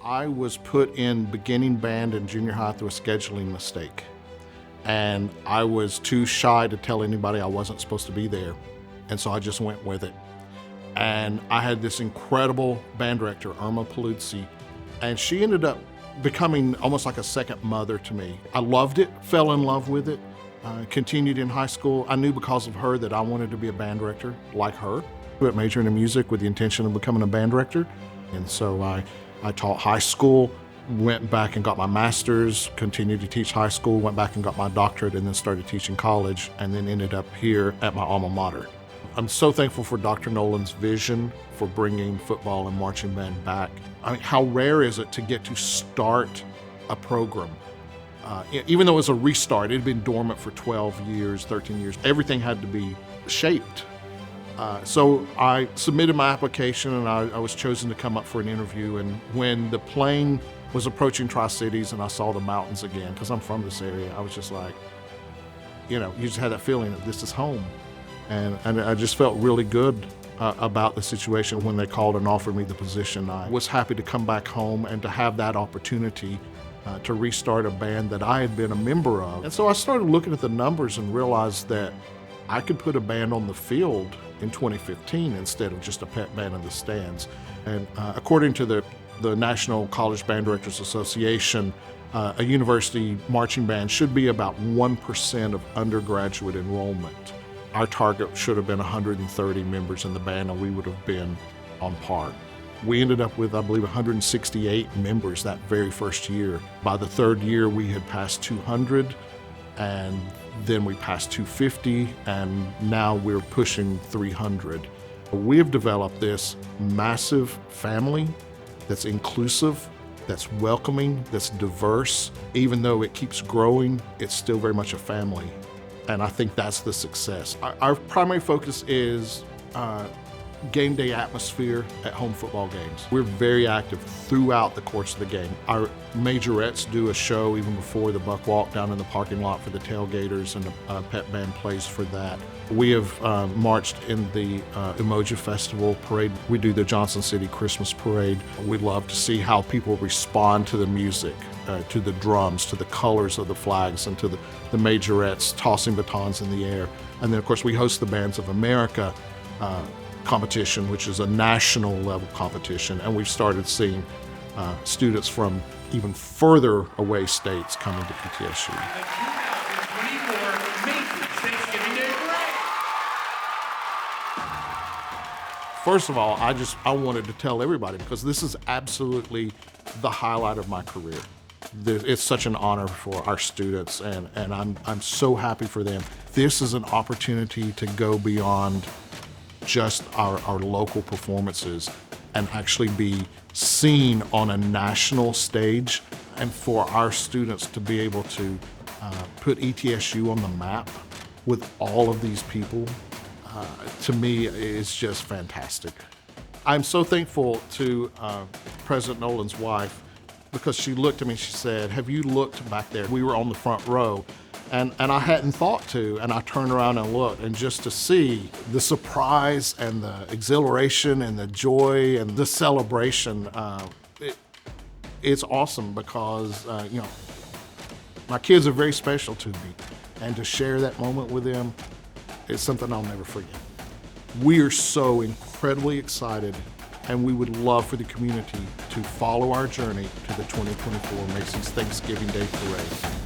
I was put in beginning band in junior high through a scheduling mistake. And I was too shy to tell anybody I wasn't supposed to be there. And so I just went with it. And I had this incredible band director, Irma Paluzzi, and she ended up becoming almost like a second mother to me. I loved it, fell in love with it, continued in high school. I knew because of her that I wanted to be a band director like her. I went majoring in music with the intention of becoming a band director. And so I taught high school, went back and got my master's, continued to teach high school, went back and got my doctorate, and then started teaching college, and then ended up here at my alma mater. I'm so thankful for Dr. Noland's vision for bringing football and marching band back. I mean, how rare is it to get to start a program? Even though it was a restart, it had been dormant for 12 years, 13 years. Everything had to be shaped. So I submitted my application, and I was chosen to come up for an interview. And when the plane was approaching Tri-Cities and I saw the mountains again, because I'm from this area, I was just like, you just had that feeling that this is home. And I just felt really good about the situation when they called and offered me the position. I was happy to come back home and to have that opportunity to restart a band that I had been a member of. And so I started looking at the numbers and realized that I could put a band on the field in 2015 instead of just a pet band in the stands. And according to the National College Band Directors Association, a university marching band should be about 1% of undergraduate enrollment. Our target should have been 130 members in the band, and we would have been on par. We ended up with, I believe, 168 members that very first year. By the third year, we had passed 200, and then we passed 250, and now we're pushing 300. We have developed this massive family that's inclusive, that's welcoming, that's diverse. Even though it keeps growing, it's still very much a family. And I think that's the success. Our primary focus is game day atmosphere at home football games. We're very active throughout the course of the game. Our majorettes do a show even before the buck walk down in the parking lot for the tailgaters, and the pep band plays for that. We have marched in the Emoji Festival parade. We do the Johnson City Christmas parade. We love to see how people respond to the music, to the drums, to the colors of the flags, and to the majorettes tossing batons in the air. And then, of course, we host the Bands of America competition, which is a national level competition. And we've started seeing students from even further away states coming to ETSU. The 2024 Macy Thanksgiving Day Parade. First of all, I wanted to tell everybody, because this is absolutely the highlight of my career. It's such an honor for our students, and I'm so happy for them. This is an opportunity to go beyond just our local performances and actually be seen on a national stage, and for our students to be able to put ETSU on the map with all of these people, to me, is just fantastic. I'm so thankful to President Noland's wife, because she looked at me and she said, "Have you looked back there?" We were on the front row, and I hadn't thought to, and I turned around and looked, and just to see the surprise and the exhilaration and the joy and the celebration, it's awesome, because my kids are very special to me, and to share that moment with them is something I'll never forget. We are so incredibly excited, and we would love for the community to follow our journey to the 2024 Macy's Thanksgiving Day Parade.